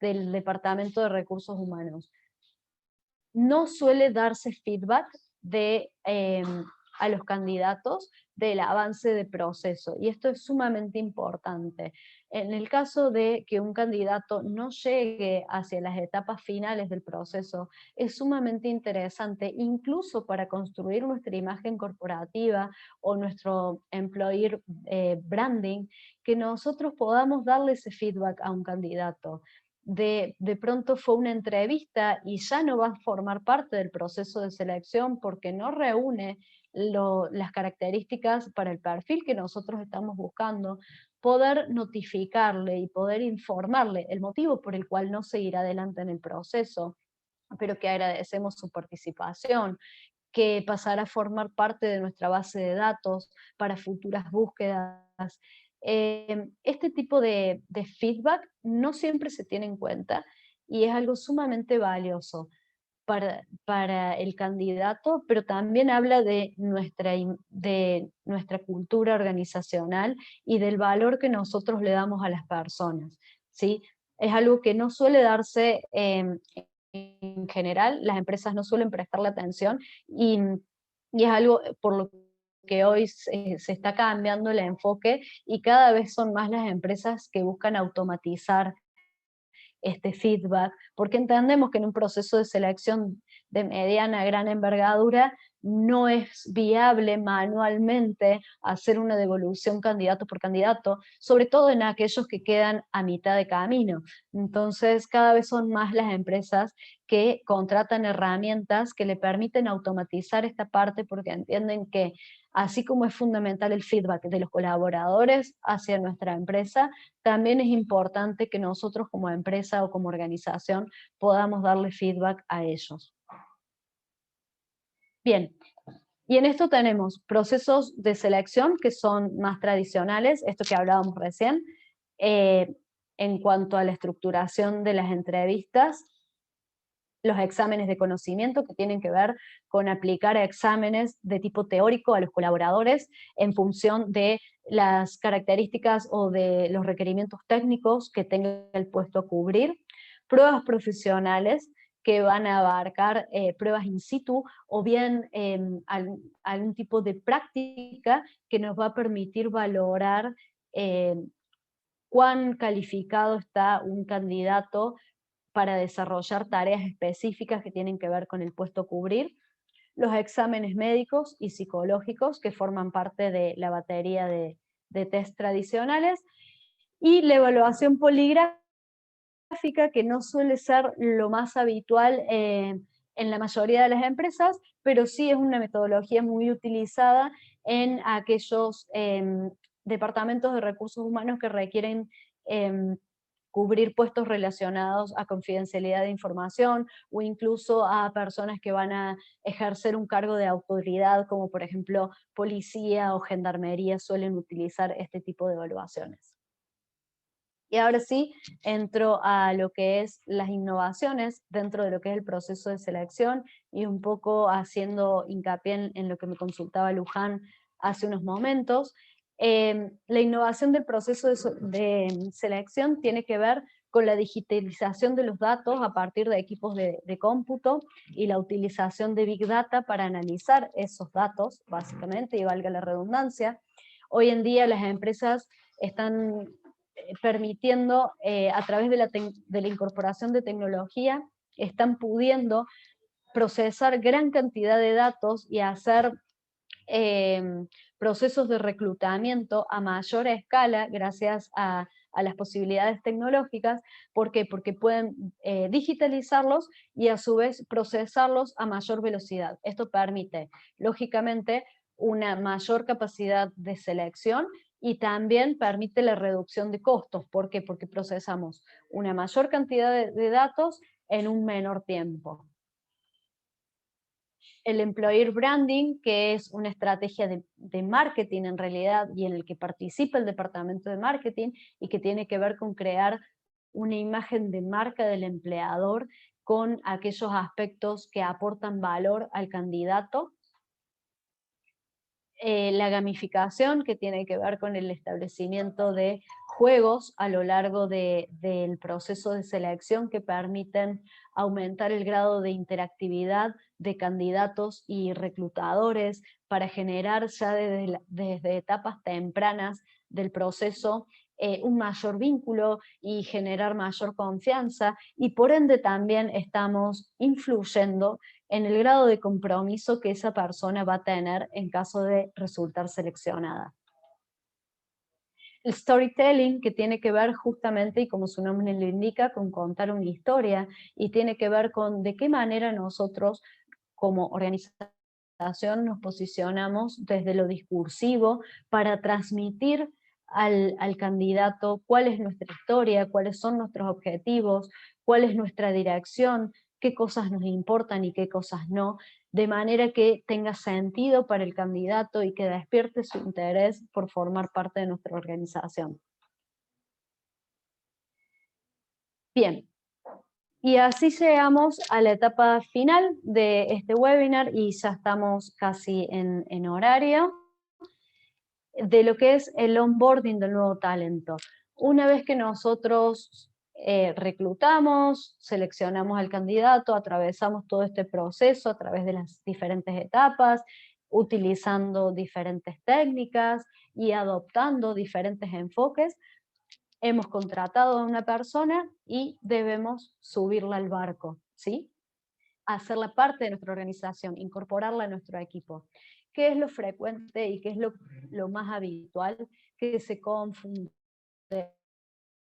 Departamento de Recursos Humanos. No suele darse feedback a los candidatos del avance de proceso, y esto es sumamente importante. En el caso de que un candidato no llegue hacia las etapas finales del proceso, es sumamente interesante, incluso para construir nuestra imagen corporativa o nuestro employer branding, que nosotros podamos darle ese feedback a un candidato. de pronto fue una entrevista y ya no va a formar parte del proceso de selección porque no reúne las características para el perfil que nosotros estamos buscando, poder notificarle y poder informarle el motivo por el cual no seguirá adelante en el proceso, pero que agradecemos su participación, que pasará a formar parte de nuestra base de datos para futuras búsquedas. Este tipo de feedback no siempre se tiene en cuenta y es algo sumamente valioso para el candidato, pero también habla de nuestra cultura organizacional y del valor que nosotros le damos a las personas, ¿sí? Es algo que no suele darse en general, las empresas no suelen prestarle atención y es algo por lo que hoy se está cambiando el enfoque y cada vez son más las empresas que buscan automatizar este feedback, porque entendemos que en un proceso de selección de mediana a gran envergadura no es viable manualmente hacer una devolución candidato por candidato, sobre todo en aquellos que quedan a mitad de camino. Entonces, cada vez son más las empresas que contratan herramientas que le permiten automatizar esta parte porque entienden que así como es fundamental el feedback de los colaboradores hacia nuestra empresa, también es importante que nosotros como empresa o como organización podamos darle feedback a ellos. Bien, y en esto tenemos procesos de selección que son más tradicionales, esto que hablábamos recién, en cuanto a la estructuración de las entrevistas, los exámenes de conocimiento que tienen que ver con aplicar exámenes de tipo teórico a los colaboradores en función de las características o de los requerimientos técnicos que tenga el puesto a cubrir, pruebas profesionales que van a abarcar pruebas in situ o bien algún tipo de práctica que nos va a permitir valorar cuán calificado está un candidato para desarrollar tareas específicas que tienen que ver con el puesto a cubrir, los exámenes médicos y psicológicos que forman parte de la batería de test tradicionales, y la evaluación poligráfica que no suele ser lo más habitual en la mayoría de las empresas, pero sí es una metodología muy utilizada en aquellos departamentos de recursos humanos que requieren cubrir puestos relacionados a confidencialidad de información o incluso a personas que van a ejercer un cargo de autoridad, como por ejemplo policía o gendarmería suelen utilizar este tipo de evaluaciones. Y ahora sí, entro a lo que es las innovaciones dentro de lo que es el proceso de selección y un poco haciendo hincapié en lo que me consultaba Luján hace unos momentos. La innovación del proceso de selección tiene que ver con la digitalización de los datos a partir de equipos de cómputo y la utilización de Big Data para analizar esos datos, básicamente, y valga la redundancia. Hoy en día las empresas están permitiendo, a través de la incorporación de tecnología, están pudiendo procesar gran cantidad de datos y hacer procesos de reclutamiento a mayor escala gracias a las posibilidades tecnológicas. ¿Por qué? Porque pueden digitalizarlos y a su vez procesarlos a mayor velocidad. Esto permite, lógicamente, una mayor capacidad de selección y también permite la reducción de costos. ¿Por qué? Porque procesamos una mayor cantidad de datos en un menor tiempo. El employer branding, que es una estrategia de marketing en realidad y en el que participa el departamento de marketing y que tiene que ver con crear una imagen de marca del empleador con aquellos aspectos que aportan valor al candidato. La gamificación, que tiene que ver con el establecimiento de juegos a lo largo del proceso de selección que permiten aumentar el grado de interactividad de candidatos y reclutadores para generar ya desde etapas tempranas del proceso un mayor vínculo y generar mayor confianza, y por ende también estamos influyendo en el grado de compromiso que esa persona va a tener en caso de resultar seleccionada. el storytelling, que tiene que ver justamente, y como su nombre lo indica, con contar una historia, y tiene que ver con de qué manera nosotros como organización nos posicionamos desde lo discursivo para transmitir al candidato cuál es nuestra historia, cuáles son nuestros objetivos, cuál es nuestra dirección, qué cosas nos importan y qué cosas no, de manera que tenga sentido para el candidato y que despierte su interés por formar parte de nuestra organización. Bien, y así llegamos a la etapa final de este webinar y ya estamos casi en horario, de lo que es el onboarding del nuevo talento. Una vez que nosotros reclutamos, seleccionamos al candidato, atravesamos todo este proceso a través de las diferentes etapas, utilizando diferentes técnicas y adoptando diferentes enfoques, hemos contratado a una persona y debemos subirla al barco, ¿sí? Hacerla parte de nuestra organización, incorporarla a nuestro equipo. ¿Qué es lo frecuente y qué es lo más habitual? Que se confunde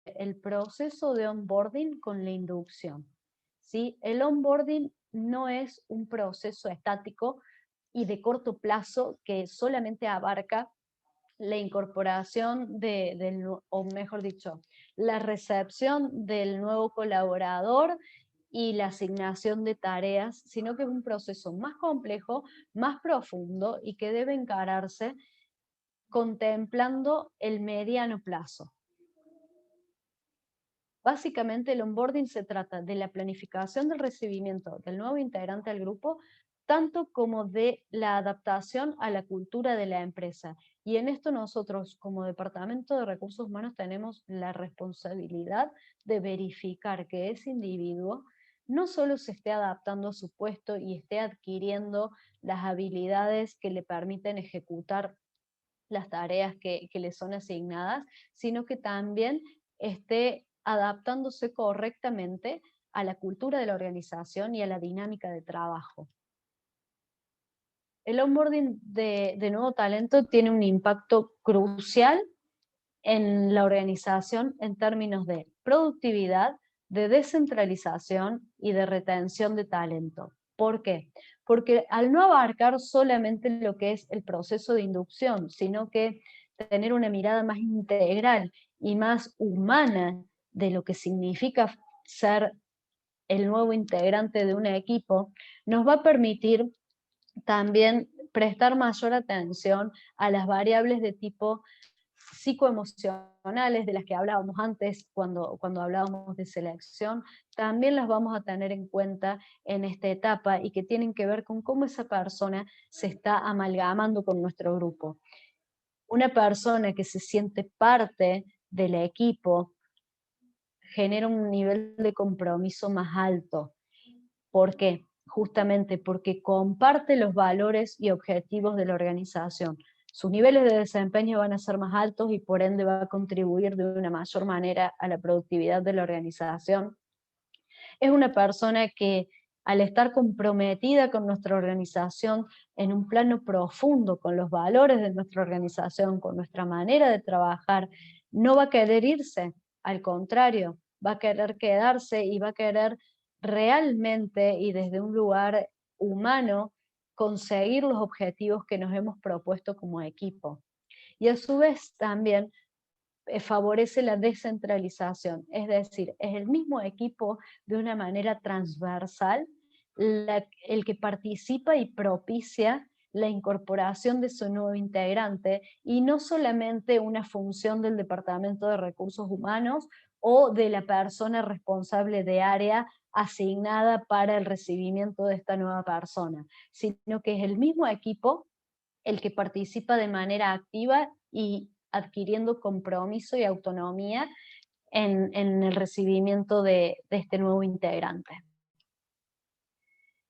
el proceso de onboarding con la inducción, ¿sí? El onboarding no es un proceso estático y de corto plazo que solamente abarca la incorporación o mejor dicho, la recepción del nuevo colaborador y la asignación de tareas, sino que es un proceso más complejo, más profundo y que debe encararse contemplando el mediano plazo. Básicamente el onboarding se trata de la planificación del recibimiento del nuevo integrante al grupo, tanto como de la adaptación a la cultura de la empresa. Y en esto nosotros, como Departamento de Recursos Humanos, tenemos la responsabilidad de verificar que ese individuo no solo se esté adaptando a su puesto y esté adquiriendo las habilidades que le permiten ejecutar las tareas que le son asignadas, sino que también esté adaptándose correctamente a la cultura de la organización y a la dinámica de trabajo. El onboarding de nuevo talento tiene un impacto crucial en la organización en términos de productividad, de descentralización y de retención de talento. ¿Por qué? Porque al no abarcar solamente lo que es el proceso de inducción, sino que tener una mirada más integral y más humana de lo que significa ser el nuevo integrante de un equipo, nos va a permitir también prestar mayor atención a las variables de tipo psicoemocionales de las que hablábamos antes cuando hablábamos de selección, también las vamos a tener en cuenta en esta etapa y que tienen que ver con cómo esa persona se está amalgamando con nuestro grupo. Una persona que se siente parte del equipo genera un nivel de compromiso más alto. ¿Por qué? Justamente porque comparte los valores y objetivos de la organización. Sus niveles de desempeño van a ser más altos y por ende va a contribuir de una mayor manera a la productividad de la organización. Es una persona que al estar comprometida con nuestra organización en un plano profundo, con los valores de nuestra organización, con nuestra manera de trabajar, no va a querer irse, al contrario, va a querer quedarse y va a querer realmente y desde un lugar humano conseguir los objetivos que nos hemos propuesto como equipo. Y a su vez también favorece la descentralización, es decir, es el mismo equipo de una manera transversal el que participa y propicia la incorporación de su nuevo integrante y no solamente una función del Departamento de Recursos Humanos o de la persona responsable de área asignada para el recibimiento de esta nueva persona, sino que es el mismo equipo el que participa de manera activa y adquiriendo compromiso y autonomía en el recibimiento de este nuevo integrante.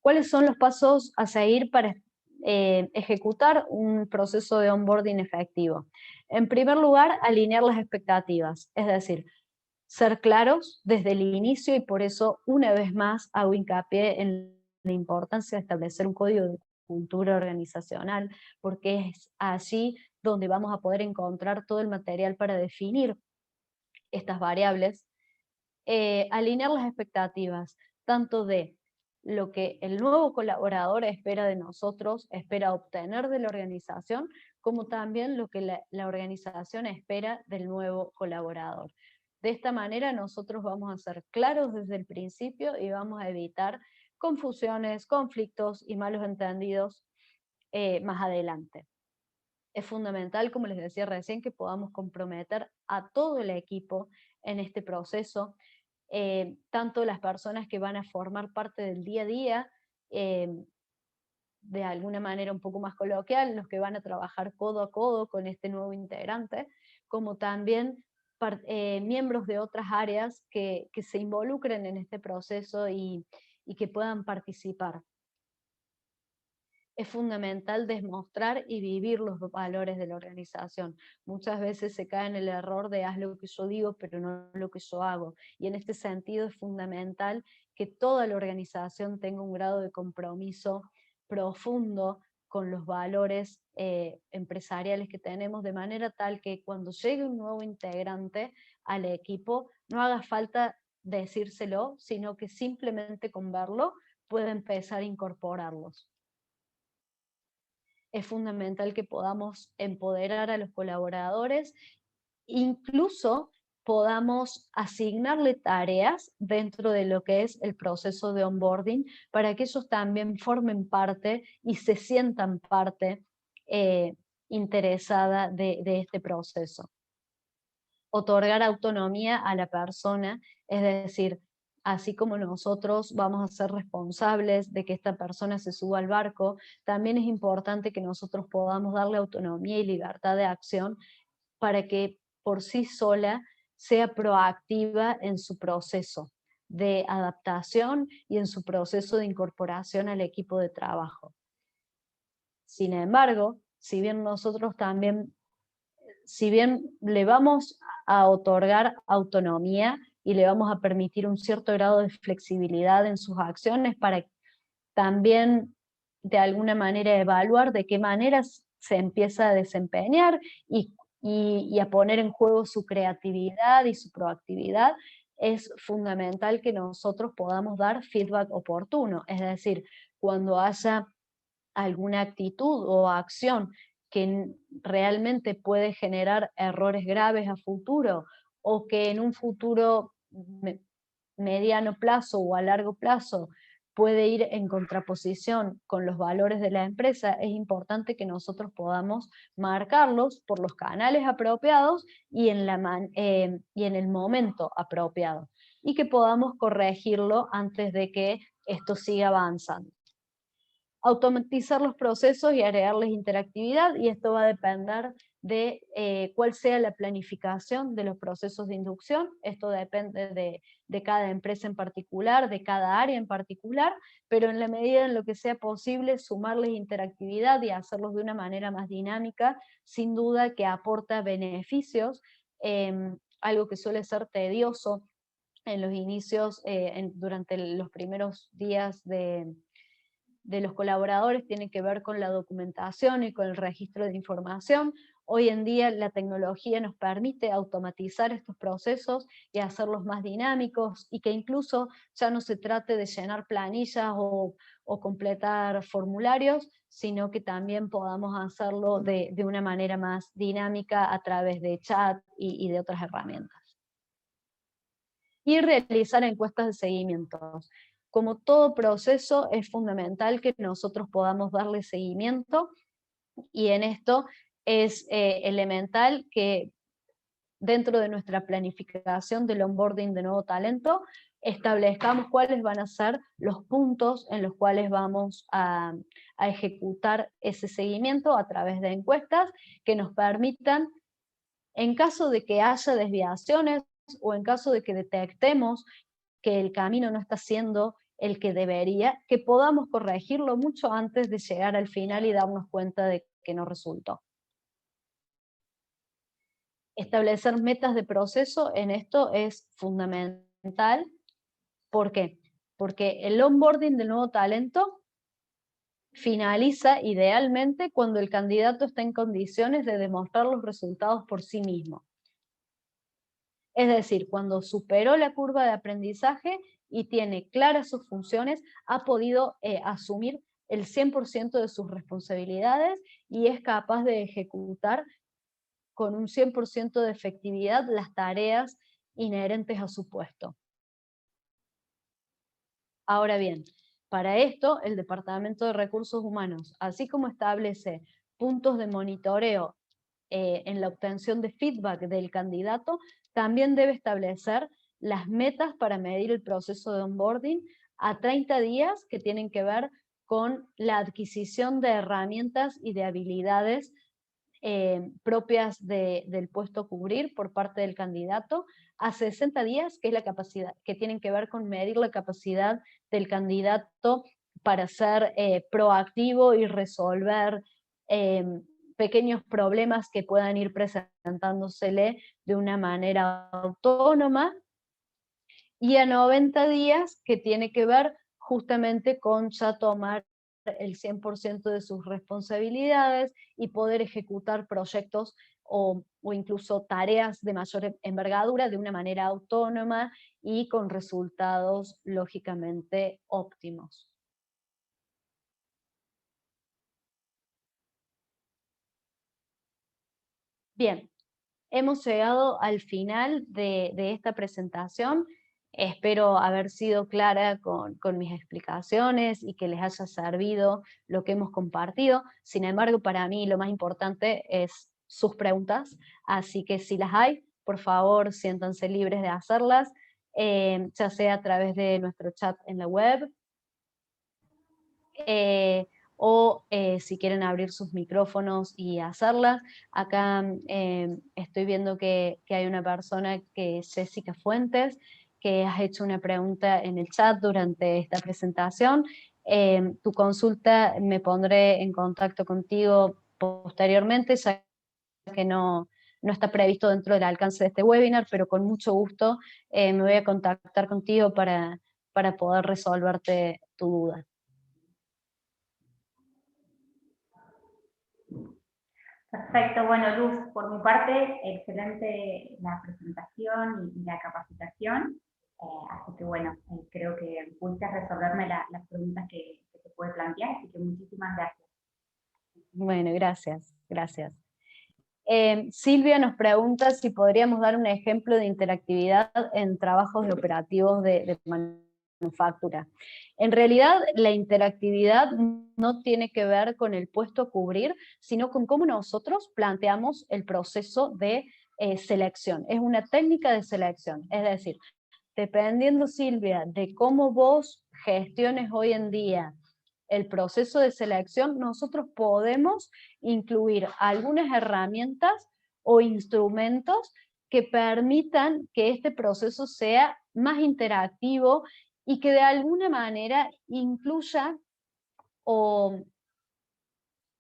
¿Cuáles son los pasos a seguir para ejecutar un proceso de onboarding efectivo? En primer lugar, alinear las expectativas, es decir, ser claros desde el inicio y por eso una vez más hago hincapié en la importancia de establecer un código de cultura organizacional, porque es allí donde vamos a poder encontrar todo el material para definir estas variables, alinear las expectativas, tanto de lo que el nuevo colaborador espera de nosotros, espera obtener de la organización, como también lo que la organización espera del nuevo colaborador. De esta manera nosotros vamos a ser claros desde el principio y vamos a evitar confusiones, conflictos y malos entendidos más adelante. Es fundamental, como les decía recién, que podamos comprometer a todo el equipo en este proceso, tanto las personas que van a formar parte del día a día, de alguna manera un poco más coloquial, los que van a trabajar codo a codo con este nuevo integrante, como también miembros de otras áreas que se involucren en este proceso y que puedan participar. Es fundamental demostrar y vivir los valores de la organización. Muchas veces se cae en el error de haz lo que yo digo, pero no lo que yo hago. Y en este sentido es fundamental que toda la organización tenga un grado de compromiso profundo con los valores empresariales que tenemos, de manera tal que cuando llegue un nuevo integrante al equipo, no haga falta decírselo, sino que simplemente con verlo pueda empezar a incorporarlos. Es fundamental que podamos empoderar a los colaboradores, incluso podamos asignarle tareas dentro de lo que es el proceso de onboarding para que ellos también formen parte y se sientan parte interesada de este proceso. Otorgar autonomía a la persona, es decir, así como nosotros vamos a ser responsables de que esta persona se suba al barco, también es importante que nosotros podamos darle autonomía y libertad de acción para que por sí sola sea proactiva en su proceso de adaptación y en su proceso de incorporación al equipo de trabajo. Sin embargo, si bien nosotros también, si bien le vamos a otorgar autonomía y le vamos a permitir un cierto grado de flexibilidad en sus acciones para también de alguna manera evaluar de qué manera se empieza a desempeñar y a poner en juego su creatividad y su proactividad, es fundamental que nosotros podamos dar feedback oportuno, es decir, cuando haya alguna actitud o acción que realmente puede generar errores graves a futuro o que en un futuro mediano plazo o a largo plazo puede ir en contraposición con los valores de la empresa, es importante que nosotros podamos marcarlos por los canales apropiados y en el momento apropiado, y que podamos corregirlo antes de que esto siga avanzando. Automatizar los procesos y agregarles interactividad, y esto va a depender de cuál sea la planificación de los procesos de inducción. Esto depende de cada empresa en particular, de cada área en particular, pero en la medida en lo que sea posible, sumarles interactividad y hacerlos de una manera más dinámica, sin duda que aporta beneficios, algo que suele ser tedioso en los inicios, durante los primeros días de los colaboradores, tiene que ver con la documentación y con el registro de información. Hoy en día la tecnología nos permite automatizar estos procesos y hacerlos más dinámicos, y que incluso ya no se trate de llenar planillas o completar formularios, sino que también podamos hacerlo de una manera más dinámica a través de chat y de otras herramientas. Y realizar encuestas de seguimiento. Como todo proceso, es fundamental que nosotros podamos darle seguimiento, y en esto es elemental que dentro de nuestra planificación del onboarding de nuevo talento establezcamos cuáles van a ser los puntos en los cuales vamos a ejecutar ese seguimiento a través de encuestas que nos permitan, en caso de que haya desviaciones o en caso de que detectemos que el camino no está siendo el que debería, que podamos corregirlo mucho antes de llegar al final y darnos cuenta de que no resultó. Establecer metas de proceso en esto es fundamental. ¿Por qué? Porque el onboarding del nuevo talento finaliza idealmente cuando el candidato está en condiciones de demostrar los resultados por sí mismo. Es decir, cuando superó la curva de aprendizaje y tiene claras sus funciones, ha podido asumir el 100% de sus responsabilidades y es capaz de ejecutar con un 100% de efectividad las tareas inherentes a su puesto. Ahora bien, para esto el Departamento de Recursos Humanos, así como establece puntos de monitoreo en la obtención de feedback del candidato, también debe establecer las metas para medir el proceso de onboarding a 30 días que tienen que ver con la adquisición de herramientas y de habilidades propias del puesto a cubrir por parte del candidato, a 60 días, que es la capacidad, que tienen que ver con medir la capacidad del candidato para ser proactivo y resolver pequeños problemas que puedan ir presentándosele de una manera autónoma, y a 90 días que tiene que ver justamente con ya tomar el 100% de sus responsabilidades y poder ejecutar proyectos o incluso tareas de mayor envergadura de una manera autónoma y con resultados lógicamente óptimos. Bien, hemos llegado al final de esta presentación. Espero haber sido clara con mis explicaciones y que les haya servido lo que hemos compartido. Sin embargo, para mí lo más importante es sus preguntas, así que si las hay, por favor, siéntanse libres de hacerlas, ya sea a través de nuestro chat en la web, eh, o si quieren abrir sus micrófonos y hacerlas. Acá estoy viendo que hay una persona, que es Jessica Fuentes, que has hecho una pregunta en el chat durante esta presentación. Tu consulta, me pondré en contacto contigo posteriormente, ya que no está previsto dentro del alcance de este webinar, pero con mucho gusto me voy a contactar contigo para poder resolverte tu duda. Perfecto, bueno Luz, por mi parte, excelente la presentación y la capacitación, así que bueno, creo que pudiste resolverme las preguntas que te puede plantear, así que muchísimas gracias. Bueno, gracias, gracias. Silvia nos pregunta si podríamos dar un ejemplo de interactividad en trabajos de operativos de manufactura. En realidad, la interactividad no tiene que ver con el puesto a cubrir, sino con cómo nosotros planteamos el proceso de selección. Es una técnica de selección, es decir, dependiendo, Silvia, de cómo vos gestiones hoy en día el proceso de selección, nosotros podemos incluir algunas herramientas o instrumentos que permitan que este proceso sea más interactivo y que de alguna manera incluya o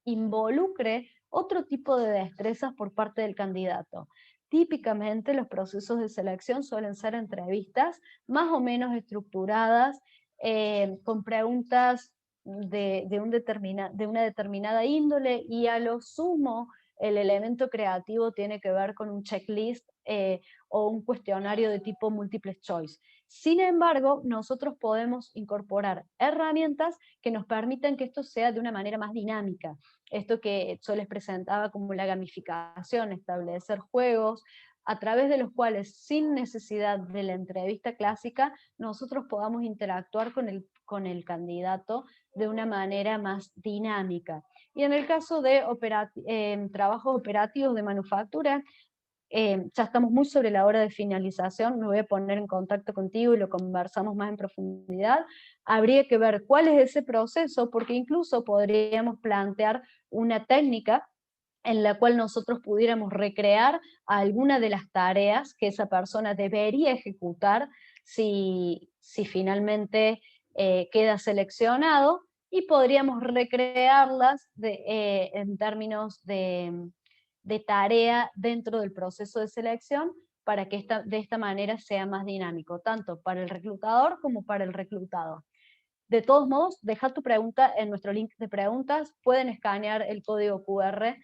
involucre otro tipo de destrezas por parte del candidato. Típicamente los procesos de selección suelen ser entrevistas más o menos estructuradas, con preguntas de una determinada índole, y a lo sumo el elemento creativo tiene que ver con un checklist o un cuestionario de tipo multiple choice. Sin embargo, nosotros podemos incorporar herramientas que nos permitan que esto sea de una manera más dinámica. Esto que yo les presentaba como la gamificación, establecer juegos a través de los cuales, sin necesidad de la entrevista clásica, nosotros podamos interactuar con el candidato de una manera más dinámica. Y en el caso de trabajos operativos de manufactura, ya estamos muy sobre la hora de finalización, me voy a poner en contacto contigo y lo conversamos más en profundidad. Habría que ver cuál es ese proceso, porque incluso podríamos plantear una técnica en la cual nosotros pudiéramos recrear alguna de las tareas que esa persona debería ejecutar si finalmente queda seleccionado, y podríamos recrearlas en términos de tarea dentro del proceso de selección, para que de esta manera sea más dinámico, tanto para el reclutador como para el reclutado. De todos modos, deja tu pregunta en nuestro link de preguntas, pueden escanear el código QR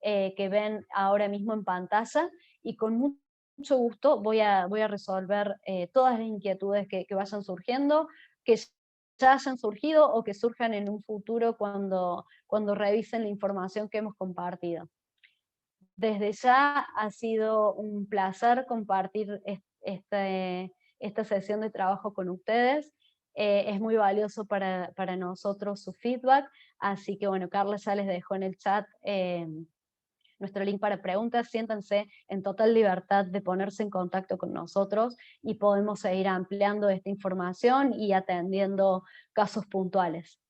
que ven ahora mismo en pantalla, y con mucho gusto voy a resolver todas las inquietudes que vayan surgiendo, que ya hayan surgido o que surjan en un futuro cuando revisen la información que hemos compartido. Desde ya ha sido un placer compartir esta sesión de trabajo con ustedes. Es muy valioso para nosotros su feedback, así que bueno, Carla ya les dejó en el chat nuestro link para preguntas. Siéntanse en total libertad de ponerse en contacto con nosotros y podemos seguir ampliando esta información y atendiendo casos puntuales.